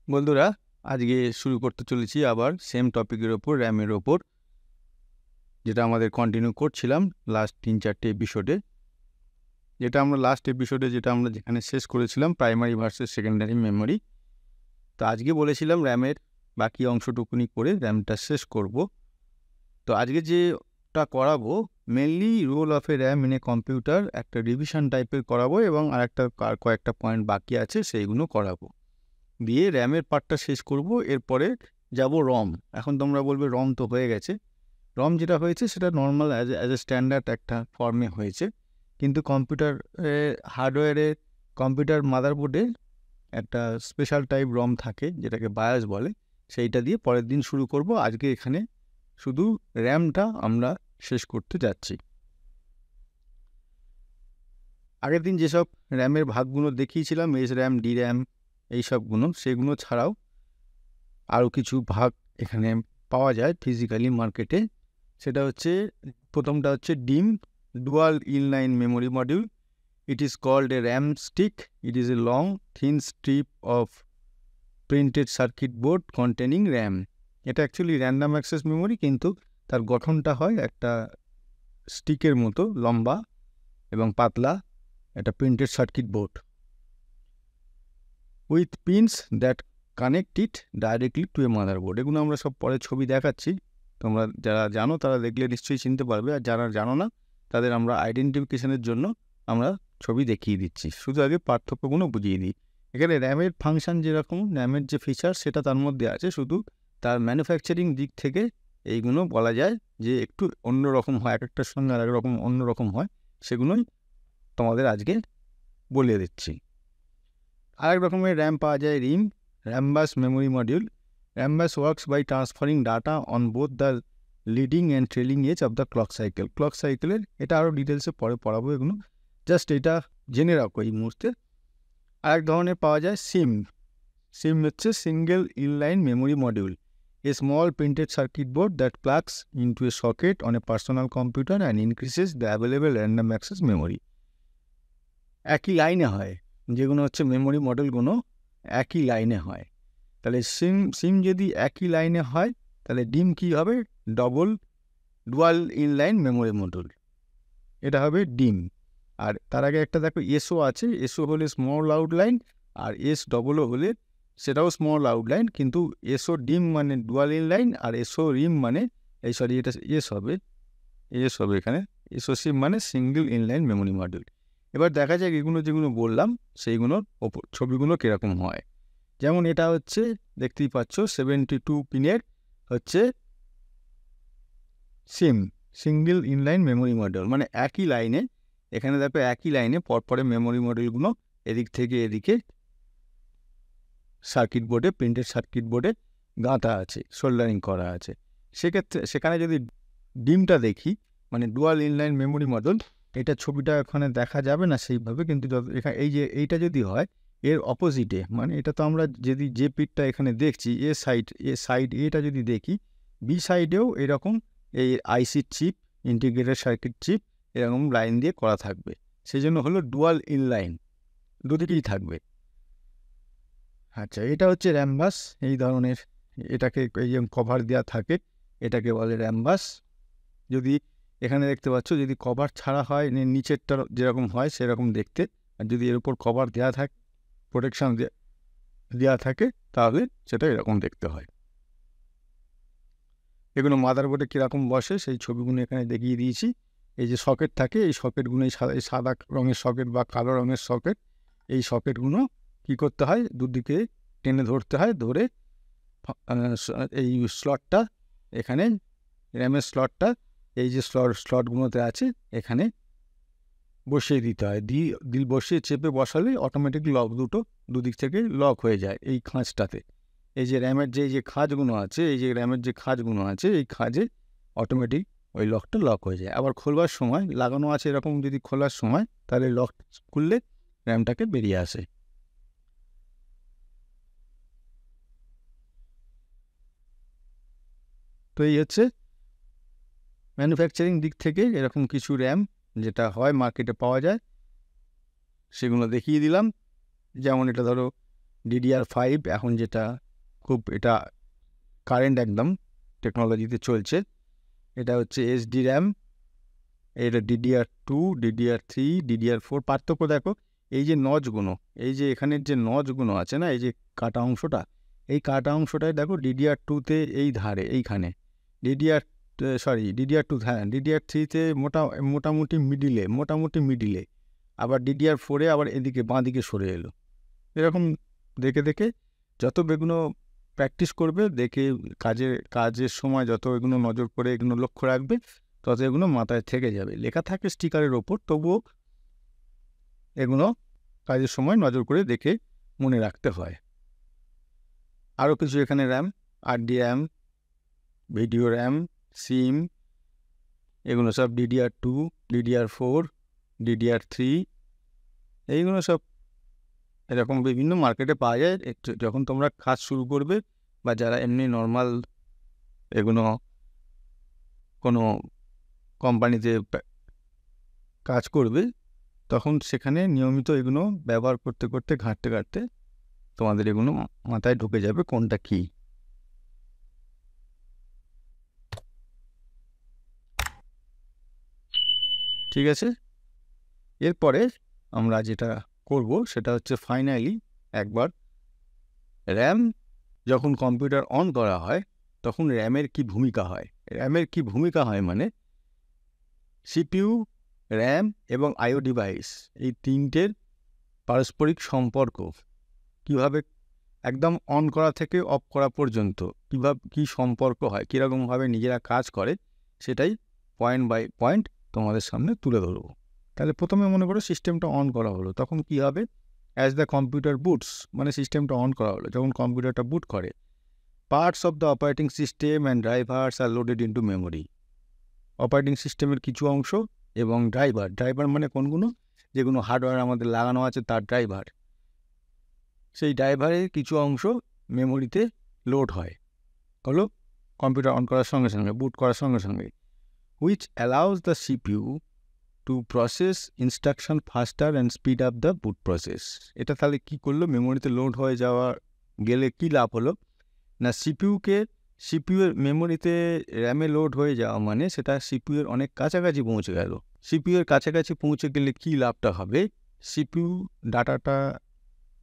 বন্ধুরা, আজকে শুরু করতে চলেছি আবার সেম টপিকের ওপর, র্যামের ওপর, যেটা আমাদের কন্টিনিউ করছিলাম লাস্ট 3-4টে এপিসোডে। যেটা আমরা যেখানে শেষ করেছিলাম প্রাইমারি ভার্সেস সেকেন্ডারি মেমোরি। তো আজকে বলেছিলাম র্যামের বাকি অংশটুকুনি করে র্যামটা শেষ করব। তো আজকে যেটা করাবো mainly role of a RAM in a computer, একটা রিভিশন টাইপের করাবো এবং কয়েকটা পয়েন্ট বাকি আছে সেইগুলো করাবো, দিয়ে র্যামের পার্টটা শেষ করব। এরপরে যাব রম। এখন তোমরা বলবে রম তো হয়ে গেছে। রম যেটা হয়েছে সেটা নর্মাল অ্যাজ এ স্ট্যান্ডার্ড একটা ফর্মে হয়েছে, কিন্তু হার্ডওয়্যারে কম্পিউটার মাদারবোর্ডে একটা স্পেশাল টাইপ রম থাকে যেটাকে বায়াস বলে, সেইটা দিয়ে পরের দিন শুরু করব। আজকে এখানে শুধু র্যামটা আমরা শেষ করতে যাচ্ছি। আগের দিন যেসব র্যামের ভাগগুলো দেখিয়েছিলাম, এস র্যাম, ডি র্যাম, এইসবগুলো, সেগুলো ছাড়াও আরও কিছু ভাগ এখানে পাওয়া যায় ফিজিক্যালি মার্কেটে। সেটা হচ্ছে, প্রথমটা হচ্ছে DIMM, dual inline memory module. It is called a RAM stick. It is a long thin strip of printed circuit board containing RAM. এটা অ্যাকচুয়ালি র্যান্ডাম অ্যাক্সেস মেমোরি, কিন্তু তার গঠনটা হয় একটা স্টিকের মতো, লম্বা এবং পাতলা, একটা printed circuit board with pins that connect it directly two A motherboard. এগুলো আমরা সব পরে ছবি দেখাচ্ছি, তোমরা যারা জানো তারা দেখলে নিশ্চয়ই চিনতে পারবে, আর যারা জানো না তাদের আমরা আইডেন্টিফিকেশনের জন্য আমরা ছবি দেখিয়ে দিচ্ছি। শুধু আগে পার্থক্যগুলো বুঝিয়ে দিই। এখানে র্যামের ফাংশন যেরকম, র্যামের যে ফিচার সেটা তার মধ্যে আছে, শুধু তার ম্যানুফ্যাকচারিং দিক থেকে এইগুলো বলা যায় যে একটু অন্যরকম হয়, এক একটার সঙ্গে আর এক রকম অন্যরকম হয়, সেগুলোই তোমাদের আজকে বলে দিচ্ছি। আরেক রকমের র্যাম পাওয়া যায় RIMM, Rambus memory module. Rambus works by transferring data on both the leading and trailing edge of the clock cycle. Clock সাইকেলের এটা আরও ডিটেলসে পরে পড়াবো, এগুলো জাস্ট এটা জেনে রাখো এই মুহূর্তে। আরেক ধরনের পাওয়া যায় সিম। সিম হচ্ছে single inline memory module, a small printed circuit board that plugs into A socket on a personal computer and increases the available random access memory. একই লাইনে হয়, যেগুলো হচ্ছে মেমোরি মডেলগুলো একই লাইনে হয়। তাহলে সিম যদি একই লাইনে হয়, তাহলে ডিম কি হবে? ডুয়াল ইনলাইন মেমোরি মডিউল, এটা হবে ডিম। আর তার আগে একটা দেখো এসও আছে। এসও হলে স্মল আউটলাইন, আর এস ডবলও হলে সেটাও স্মল আউটলাইন, কিন্তু এসও ডিম মানে ডুয়াল ইনলাইন, আর এসও রিম মানে এটা এস হবে এখানে। এসও সিম মানে সিঙ্গেল ইনলাইন মেমোরি মডিউল। এবার দেখা যাক এগুলো যেগুলো বললাম সেইগুলোর ওপর ছবিগুলো কীরকম হয়। যেমন এটা হচ্ছে, দেখতেই পাচ্ছ 72 পিনের হচ্ছে সিঙ্গেল ইনলাইন মেমোরি মডিউল, মানে একই লাইনে, এখানে দেখো একই লাইনে পরপরে মেমোরি মডিউলগুলো এদিক থেকে এদিকে সার্কিট বোর্ডে, প্রিন্টেড সার্কিট বোর্ডে গাঁথা আছে, সোল্ডারিং করা আছে। সেখানে যদি ডিমটা দেখি, মানে ডুয়াল ইনলাইন মেমোরি মডিউল, এটা ছবিটা এখানে দেখা যাবে না সেইভাবে, কিন্তু এখানে এইটা যদি হয় এর অপোজিটে, মানে এটা তো আমরা যদি যে পিটটা এখানে দেখছি সাইড এটা যদি দেখি, বি সাইডেও এরকম এই আইসি চিপ, ইন্টিগ্রেটেড সার্কিট চিপ, এরকম লাইন দিয়ে করা থাকবে। সেই জন্য হলো ডুয়াল ইনলাইন, দুদিকেই থাকবে। আচ্ছা, এটা হচ্ছে র্যামবাস। এই ধরনের এটাকে এই যে কভার দেওয়া থাকে, এটাকে বলে র্যামবাস। যদি এখানে দেখতে পাচ্ছ, যদি কভার ছাড়া হয়, নিচেরটা যেরকম হয় সেরকম দেখতে, আর যদি এর উপর কভার দেওয়া থাকে, প্রোটেকশান দেওয়া থাকে, তাহলে সেটা এরকম দেখতে হয়। এগুলো মাদারবোর্ডে কীরকম বসে সেই ছবিগুলো এখানে দেখিয়ে দিয়েছি। এই যে সকেট থাকে, এই সকেটগুলো, এই সাদা রঙের সকেট বা কালো রঙের সকেট, এই সকেটগুলো কী করতে হয়, দুদিকে টেনে ধরতে হয়, ধরে এই স্লটটা, এখানে র্যামের স্লটটা এই যে স্লটগুলোতে আছে এখানে বসিয়ে দিতে হয়। বসিয়ে চেপে বসালে অটোমেটিক লক দুদিক থেকে লক হয়ে যায় এই খাঁজটাতে। এই যে র্যামের যে খাঁজগুলো আছে, এই খাঁজে অটোমেটিক ওই লকটা লক হয়ে যায়। আবার খোলবার সময় লাগানো আছে এরকম, যদি খোলার সময়, তাহলে লক খুললে র্যামটাকে বেরিয়ে আসে। তো এই হচ্ছে ম্যানুফ্যাকচারিং দিক থেকে এরকম কিছু র্যাম যেটা হয় মার্কেটে পাওয়া যায়, সেগুলো দেখিয়ে দিলাম। যেমন এটা ধরো DDR5 এখন যেটা খুব এটা কারেন্ট একদম টেকনোলজিতে চলছে, এটা হচ্ছে SD RAM, এটা DDR2, DDR3, DDR4। পার্থক্য দেখো, এই যে নচগুলো, এই যে এখানের যে নচগুলো আছে না, এই যে কাটা অংশটা, এই কাটা অংশটায় দেখো DDR2তে এই ধারে এইখানে, DDR2, হ্যাঁ DDR3তে মোটামুটি মিডিলে, আবার DDR4-এ আবার এদিকে বাঁদিকে সরে এলো। এরকম দেখে দেখে যত এগুলো প্র্যাকটিস করবে, দেখে কাজের সময় যত এগুলো নজর করে এগুলো লক্ষ্য রাখবে, তত এগুলো মাথায় থেকে যাবে। লেখা থাকে স্টিকারের ওপর, তবুও এগুলো কাজের সময় নজর করে দেখে মনে রাখতে হয়। আরও কিছু এখানে RAM, RD RAM, video RAM, SIMM, এগুলো সব DDR2, DDR4, DDR3, এইগুলো সব এরকম বিভিন্ন মার্কেটে পাওয়া যায়। যখন তোমরা কাজ শুরু করবে বা যারা এমনি নর্মাল এগুলো কোনো কোম্পানিতে কাজ করবে, তখন সেখানে নিয়মিত এগুলো ব্যবহার করতে করতে ঘাঁটতে তোমাদের এগুলো মাথায় ঢুকে যাবে কোনটা কি। ঠিক আছে, এরপরে আমরা যেটা করব সেটা হচ্ছে ফাইনালি একবার র্যাম যখন কম্পিউটার অন করা হয় তখন র্যামের কি ভূমিকা হয় মানে CPU, র্যাম এবং IO ডিভাইস, এই তিনটের পারস্পরিক সম্পর্ক কিভাবে একদম অন করা থেকে অফ করা পর্যন্ত কি সম্পর্ক হয়, কীরকমভাবে নিজেরা কাজ করে, সেটাই পয়েন্ট বাই পয়েন্ট তোমাদের সামনে তুলে ধরবো। তাহলে প্রথমে মনে করো সিস্টেমটা অন করা হলো, তখন কি হবে? অ্যাজ দ্য কম্পিউটার বুটস, মানে সিস্টেমটা অন করা হলো, যখন কম্পিউটারটা বুট করে, parts of the operating system and drivers are loaded into memory. Operating সিস্টেমের কিছু অংশ এবং ড্রাইভার মানে কোনগুলো, যেগুলো হার্ডওয়্যার আমাদের লাগানো আছে তার ড্রাইভার, সেই ড্রাইভারের কিছু অংশ মেমোরিতে লোড হয় হলো কম্পিউটার অন করার সঙ্গে সঙ্গে, বুট করার সঙ্গে সঙ্গে, which allows the CPU to process instruction ফাস্টার and speed up the boot process. এটা তাহলে কী করলো? মেমোরিতে লোড হয়ে যাওয়া গেলে কী লাভ হলো না, CPU এর মেমোরিতে র্যামে লোড হয়ে যাওয়া মানে সেটা CPU এর অনেক কাছাকাছি পৌঁছে গেল। CPU এর কাছাকাছি পৌঁছে গেলে কী লাভটা হবে? CPU ডাটাটা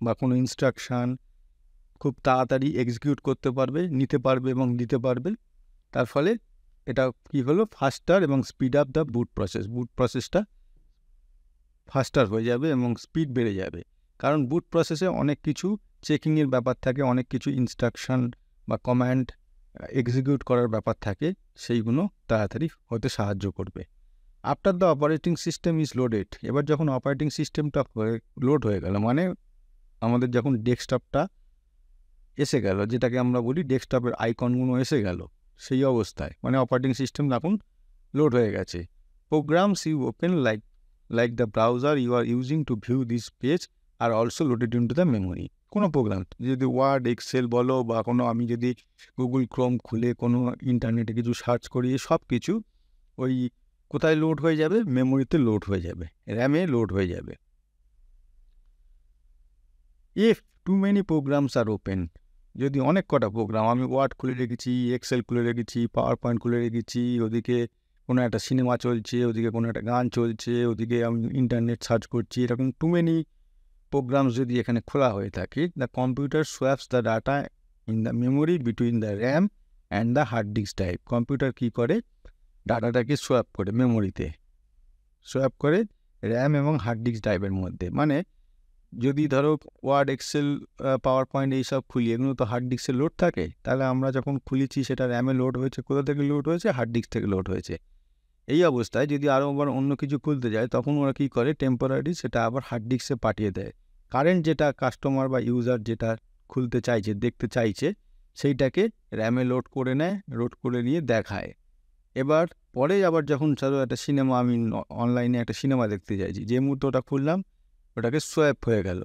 বা কোনো ইনস্ট্রাকশান খুব তাড়াতাড়ি এক্সিকিউট করতে পারবে, নিতে পারবে এবং দিতে পারবে। তার ফলে এটা কি হলো? ফাস্টার এবং স্পিড আপ দ্য বুট প্রসেসটা ফাস্টার হয়ে যাবে এবং স্পিড বেড়ে যাবে। কারণ বুট প্রসেসে অনেক কিছু চেকিংয়ের ব্যাপার থাকে, অনেক কিছু ইনস্ট্রাকশন বা কমান্ড এক্সিকিউট করার ব্যাপার থাকে, সেইগুলো তাড়াতাড়ি হতে সাহায্য করবে। After the operating system is loaded, এবার যখন অপারেটিং সিস্টেমটা লোড হয়ে গেল, মানে আমাদের যখন ডেস্কটপটা এসে গেল, যেটাকে আমরা বলি ডেস্কটপের আইকনগুলো এসে গেল, সেই অবস্থায় মানে অপারেটিং সিস্টেম এখন লোড হয়ে গেছে। Programs you open like the browser you are using to view this page are also loaded into the memory. কোনো প্রোগ্রাম যদি ওয়ার্ড, এক্সেল বলো বা কোনো আমি যদি গুগল ক্রোম খুলে কোনো ইন্টারনেটে কিছু সার্চ করি, সব কিছু ওই কোথায় লোড হয়ে যাবে? মেমোরিতে লোড হয়ে যাবে, র্যামে লোড হয়ে যাবে। If too many programs are open, যদি অনেক কটা প্রোগ্রাম, আমি ওয়ার্ড খুলে রেখেছি, এক্সেল খুলে রেখেছি, পাওয়ার পয়েন্ট খুলে রেখেছি, ওদিকে কোনো একটা সিনেমা চলছে, ওদিকে কোনো একটা গান চলছে, ওদিকে আমি ইন্টারনেট সার্চ করছি, এরকম টু মেনি প্রোগ্রামস যদি এখানে খোলা হয়ে থাকে, the computer swaps the data in the memory between the RAM and the hard disk drive. Computer কী করে? ডাটাটাকে সোয়াপ করে, মেমোরিতে সোয়াপ করে র্যাম এবং হার্ড ডিস্ক ড্রাইভের মধ্যে। মানে যদি ধরো ওয়ার্ড, এক্সেল, পাওয়ার পয়েন্ট এইসব খুলি, এগুলো তো হার্ড ডিস্কে লোড থাকে, তাহলে আমরা যখন খুলেছি সেটা র্যামে লোড হয়েছে, কোথা থেকে লোড হয়েছে? হার্ড ডিস্ক থেকে লোড হয়েছে। এই অবস্থায় যদি আরও আবার অন্য কিছু খুলতে যায়, তখন ওরা কী করে? টেম্পোরারি সেটা আবার হার্ড ডিস্কে পাঠিয়ে দেয়। কারেন্ট যেটা কাস্টমার বা ইউজার যেটা খুলতে চাইছে, দেখতে চাইছে, সেইটাকে র্যামে লোড করে নেয়, লোড করে নিয়ে দেখায়। এবার পরে আবার যখন ধরো একটা সিনেমা, আমি অনলাইনে একটা সিনেমা দেখতে চাইছি, যে মুহূর্তে ওটা খুললাম ওটাকে সোয়াপ হয়ে গেল।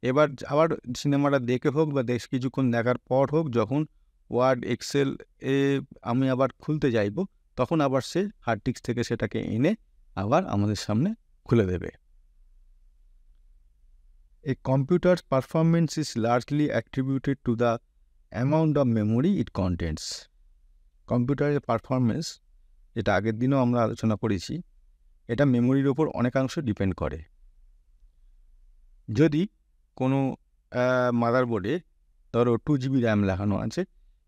এবার আবার সিনেমাটা দেখে হোক বা কিছুক্ষণ দেখার পর হোক, যখন ওয়ার্ড, এক্সেল আমি আবার খুলতে চাইব, তখন আবার সে হার্ড ডিস্ক থেকে সেটাকে এনে আবার আমাদের সামনে খুলে দেবে। A computer's performance is largely attributed to the amount of memory it contains. কম্পিউটারের পারফরমেন্স, যেটা আগের দিনও আমরা আলোচনা করেছি, এটা মেমোরির ওপর অনেকাংশ ডিপেন্ড করে। যদি কোনো মাদারবোর্ডে ধরো 2 GB র্যাম লাগানো আছে,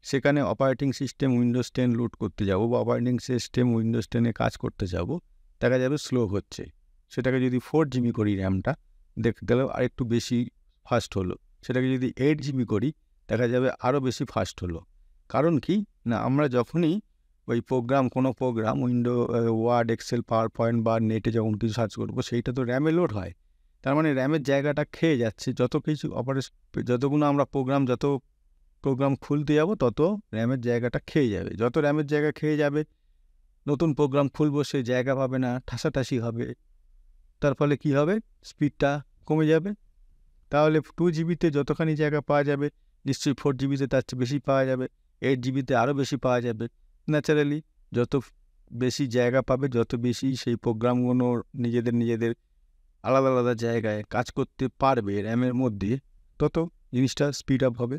সেখানে অপারেটিং সিস্টেম উইন্ডোজ 10 লোড করতে যাব বা অপারেটিং সিস্টেম উইন্ডোজ 10-এ কাজ করতে যাব, দেখা যাবে স্লো হচ্ছে। সেটাকে যদি 4 GB করি র্যামটা, দেখতে গেলেও আরেকটু বেশি ফাস্ট হলো। সেটাকে যদি 8 GB করি, দেখা যাবে আরও বেশি ফাস্ট হলো। কারণ কি না, আমরা যখনই ওই কোনো program Word, Excel, PowerPoint বা নেটে যখন কিছু সার্চ করবো, সেইটা তো র্যামে লোড হয়। তার মানে র্যামের জায়গাটা খেয়ে যাচ্ছে। যতগুলো আমরা যত প্রোগ্রাম খুলতে যাব, তত র্যামের জায়গাটা খেয়ে যাবে। যত র্যামের জায়গা খেয়ে যাবে, নতুন প্রোগ্রাম খুলবো, সেই জায়গা পাবে না, ঠাসাঠাসি হবে। তার ফলে কী হবে, স্পিডটা কমে যাবে। তাহলে 2 GB-তে যতখানি জায়গা পাওয়া যাবে, নিশ্চয়ই 4 GB-তে তার চেয়ে বেশি পাওয়া যাবে, 8 GB-তে আরও বেশি পাওয়া যাবে। ন্যাচারালি যত বেশি জায়গা পাবে, যত বেশি সেই প্রোগ্রামগুলো নিজেদের আলাদা আলাদা জায়গায় কাজ করতে পারবে র্যামের মধ্যে, তত জিনিসটা স্পিড আপ হবে।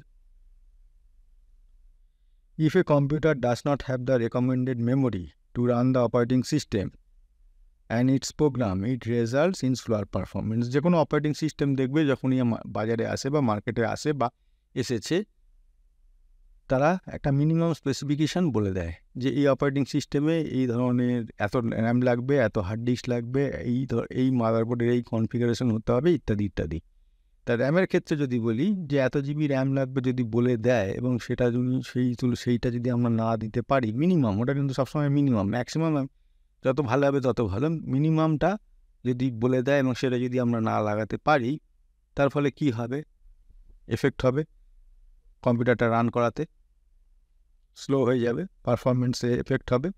If a computer does not have the recommended memory to run the operating system and its program, it results in slower performance. যে কোনো অপারেটিং সিস্টেম দেখবে যখনই বাজারে আসে বা মার্কেটে আসে বা এসেছে, তারা একটা মিনিমাম স্পেসিফিকেশান বলে দেয় যে এই অপারেটিং সিস্টেমে এই ধরনের এত র্যাম লাগবে, এত হার্ড ডিস্ক লাগবে, এই মাদারবোর্ডের এই কনফিগারেশন হতে হবে, ইত্যাদি ইত্যাদি। তা র্যামের ক্ষেত্রে যদি বলি যে এত জিবি র্যাম লাগবে যদি বলে দেয়, এবং সেইটা যদি আমরা না দিতে পারি, মিনিমাম, ওটা কিন্তু সবসময় মিনিমাম, ম্যাক্সিমাম যত ভালো হবে তত ভালো, মিনিমামটা যদি বলে দেয় এবং সেটা যদি আমরা না লাগাতে পারি, তার ফলে কি হবে, এফেক্ট হবে, কম্পিউটারটা রান করাতে স্লো হয়ে যাবে, পারফরমেন্সে এফেক্ট হবে।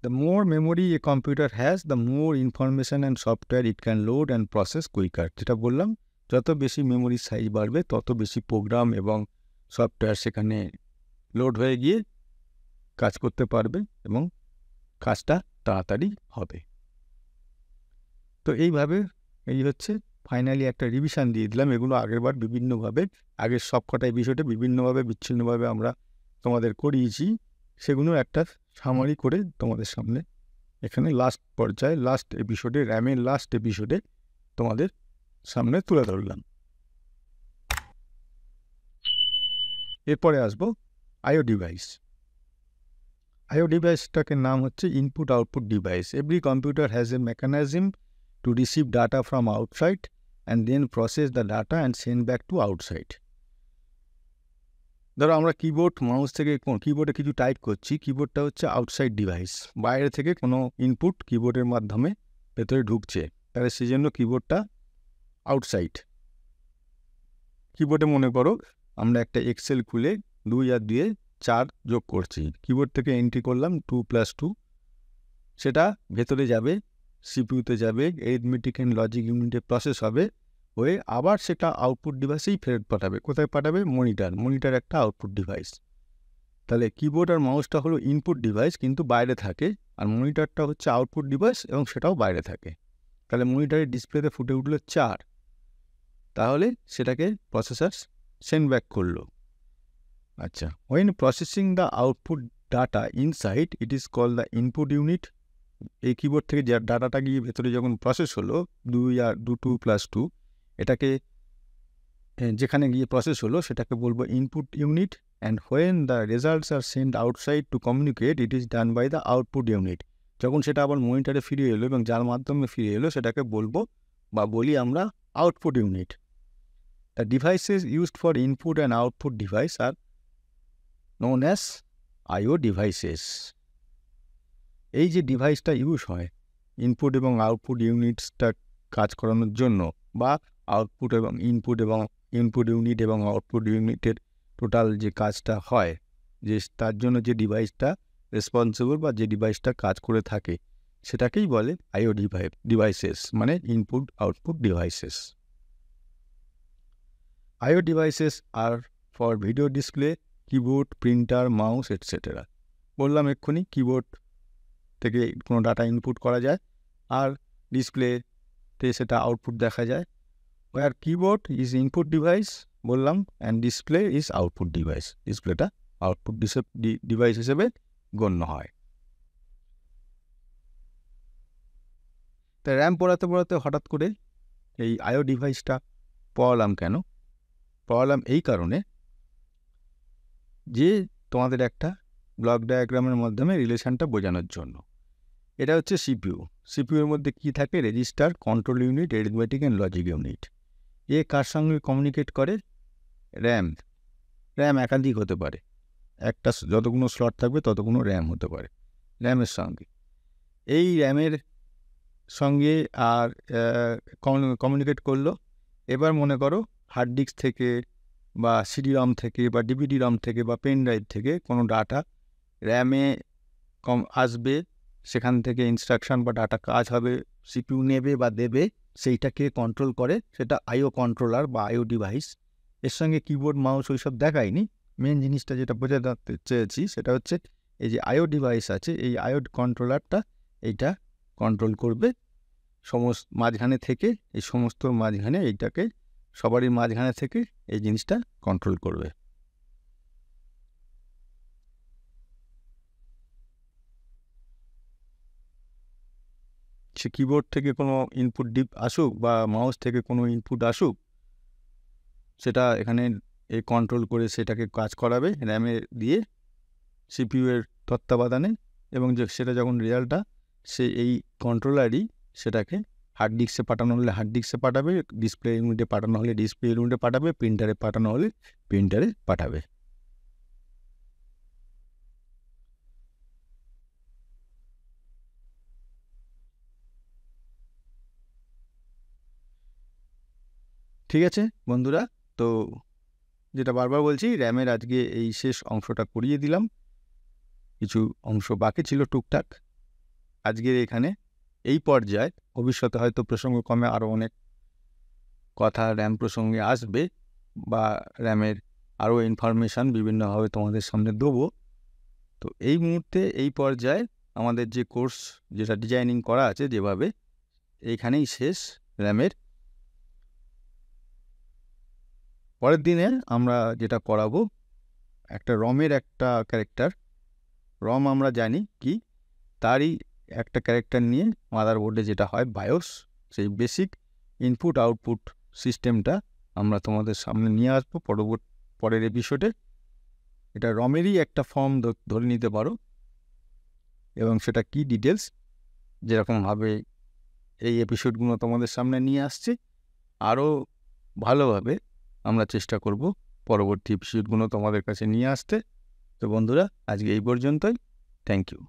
The more memory a computer has, the more information and software it can load and process quicker. যেটা বললাম, যত বেশি মেমোরি সাইজ বাড়বে, তত বেশি প্রোগ্রাম এবং সফটওয়্যার সেখানে লোড হয়ে গিয়ে কাজ করতে পারবে এবং কাজটা তাড়াতাড়ি হবে। তো এই হচ্ছে ফাইনালি একটা রিভিশন দিয়ে দিলাম। এগুলো আগেরবার আগের সবকটাই বিষয়টা বিভিন্নভাবে বিচ্ছিন্নভাবে আমরা তোমাদের করিয়েছি, সেগুলো একটা সামারি করে তোমাদের সামনে এখানে লাস্ট এপিসোডে, র্যামের লাস্ট এপিসোডে তোমাদের সামনে তুলে ধরলাম। এরপরে আসবো আইও ডিভাইস। আইও ডিভাইসটাকে নাম হচ্ছে input output device. Every computer has a mechanism to receive data from outside and then process the data and send back to outside. ধরো আমরা মাউস থেকে কিবোর্ডে কিছু টাইপ করছি, কিবোর্ডটা হচ্ছে আউটসাইড ডিভাইস, বাইরে থেকে কোনো ইনপুট কিবোর্ডের মাধ্যমে ভেতরে ঢুকছে, তাহলে সেই জন্য কিবোর্ডটা আউটসাইড। কিবোর্ডে মনে করো আমরা একটা এক্সেল খুলে 2 আর 2 4 যোগ করছি, কিবোর্ড থেকে এন্ট্রি করলাম 2 + 2, সেটা ভেতরে যাবে, সিপিইউতে যাবে, অ্যারিথমেটিক অ্যান্ড লজিক ইউনিটে প্রসেস হবে, হয়ে আবার সেটা আউটপুট ডিভাইসেই ফেরত পাঠাবে। কোথায় পাঠাবে? মনিটর একটা আউটপুট ডিভাইস। তাহলে কিবোর্ড আর মাউসটা হলো ইনপুট ডিভাইস, কিন্তু বাইরে থাকে, আর মনিটরটা হচ্ছে আউটপুট ডিভাইস এবং সেটাও বাইরে থাকে। তাহলে মনিটরের ডিসপ্লেতে ফুটে উঠলো 4, তাহলে সেটাকে প্রসেসর সেন্ড ব্যাক করলো। আচ্ছা, when processing the output data inside, it is called the input unit. এই কিবোর্ড থেকে যে ডাটাটা গিয়ে ভেতরে যখন প্রসেস হলো 2 + 2, এটাকে যেখানে গিয়ে প্রসেস হলো সেটাকে বলবো input unit. And when the results are send outside to communicate, it is done by the output unit. যখন সেটা আবার মনিটরে ফিরে এলো এবং যার মাধ্যমে ফিরে এলো, সেটাকে বলি আমরা output unit. The devices used for input and output device are known as IO devices. এই যে ডিভাইসটা ইউজ হয় ইনপুট এবং আউটপুট ইউনিটসটা কাজ করানোর জন্য, বা আউটপুট এবং ইনপুট ইউনিট এবং আউটপুট ইউনিটের টোটাল যে কাজটা হয়, যে তার জন্য যে ডিভাইসটা রেসপন্সিবল বা যে ডিভাইসটা কাজ করে থাকে, সেটাকেই বলে আইও ডিভাইসেস, মানে input output devices. IO devices are for video display, keyboard, printer, mouse etcetera. বললাম এক্ষুনি, কিবোর্ড থেকে কোনো ডাটা ইনপুট করা যায় আর ডিসপ্লেতে সেটা আউটপুট দেখা যায়। where keyboard is input device বললাম and display is output device, ডিসপ্লেটা আউটপুট ডিভাইস হিসেবে গণ্য হয়। তাই র্যাম পড়াতে পড়াতে হঠাৎ করে এই আইও ডিভাইসটা পড়ালাম কেন? পড়ালাম এই কারণে যে তোমাদের একটা ব্লক ডায়াগ্রামের মাধ্যমে রিলেশনটা বোঝানোর জন্য। এটা হচ্ছে সিপিইউ। সিপিইউর মধ্যে কি থাকে? Register, control unit, arithmetic and logic unit. এ কার সঙ্গে কমিউনিকেট করে? র্যাম। র্যাম একাধিক হতে পারে, একটা যতগুলো স্লট থাকবে ততগুলো র্যাম হতে পারে র্যামের সঙ্গে। এই র্যামের সঙ্গে আর কমিউনিকেট করলো। এবার মনে করো হার্ড ডিস্ক থেকে বা সিডি রম থেকে বা ডিভিডি রম থেকে বা পেন ড্রাইভ থেকে কোনো ডাটা র্যামে আসবে, সেখান থেকে ইনস্ট্রাকশন বা ডাটা কাজ হবে, সিপিইউ নেবে বা দেবে, সেইটাকে কন্ট্রোল করে, সেটা আইও কন্ট্রোলার বা আইও ডিভাইস। এর সঙ্গে কিবোর্ড মাউস ওইসব দেখায়নি। মেন জিনিসটা যেটা বোঝাতে চেয়েছি সেটা হচ্ছে এই যে আইও ডিভাইস আছে, এই আইও কন্ট্রোলারটা এইটা কন্ট্রোল করবে মাঝখানে থেকে, এই সমস্ত মাঝখানে এইটাকে সবারই মাঝখানে থেকে এই জিনিসটা কন্ট্রোল করবে। সে কিবোর্ড থেকে কোনো ইনপুট আসুক বা মাউস থেকে কোনো ইনপুট আসুক, সেটা এখানে এই কন্ট্রোল করে সেটাকে কাজ করাবে র্যামে দিয়ে সিপিইউ এর তত্ত্বাবধানে, এবং সেটা যখন রেজাল্টটা সে এই কন্ট্রোলারই সেটাকে হার্ড ডিস্কে পাঠানো হলে হার্ড ডিস্কে পাঠাবে, ডিসপ্লে ইউনিটে পাঠানো হলে ডিসপ্লে ইউনিটে পাঠাবে, প্রিন্টারে পাঠানো হলে প্রিন্টারে পাঠাবে। ঠিক আছে বন্ধুরা, তো যেটা বারবার বলছি, র্যামের আজকে এই শেষ অংশটা করিয়ে দিলাম। কিছু অংশ বাকি ছিল টুকটাক। আজকের এখানে এই পর্যায়ে, ভবিষ্যতে হয়তো প্রসঙ্গক্রমে আরও অনেক কথা র্যাম প্রসঙ্গে আসবে বা র্যামের আরও ইনফরমেশান বিভিন্নভাবে তোমাদের সামনে দেবো। তো এই মুহূর্তে এই পর্যায়ে আমাদের যে কোর্স যেটা ডিজাইনিং করা আছে যেভাবে, এইখানেই শেষ র্যামের। পরের দিনে আমরা যেটা করাবো, একটা রমের একটা ক্যারেক্টার, রম আমরা জানি কি, তারই একটা ক্যারেক্টার নিয়ে মাদারবোর্ডে যেটা হয় বায়োস, সেই বেসিক ইনপুট আউটপুট সিস্টেমটা আমরা তোমাদের সামনে নিয়ে আসবো পরের এপিসোডে। এটা রমেরই একটা ফর্ম ধরে নিতে পারো, এবং সেটা কি ডিটেলস যেরকমভাবে এই এপিসোডগুলো তোমাদের সামনে নিয়ে আসছে, আরও ভালোভাবে আমরা চেষ্টা করব পরবর্তী এপিসোডগুলো তোমাদের কাছে নিয়ে আসতে। তো বন্ধুরা, আজকে এই পর্যন্তই। Thank you.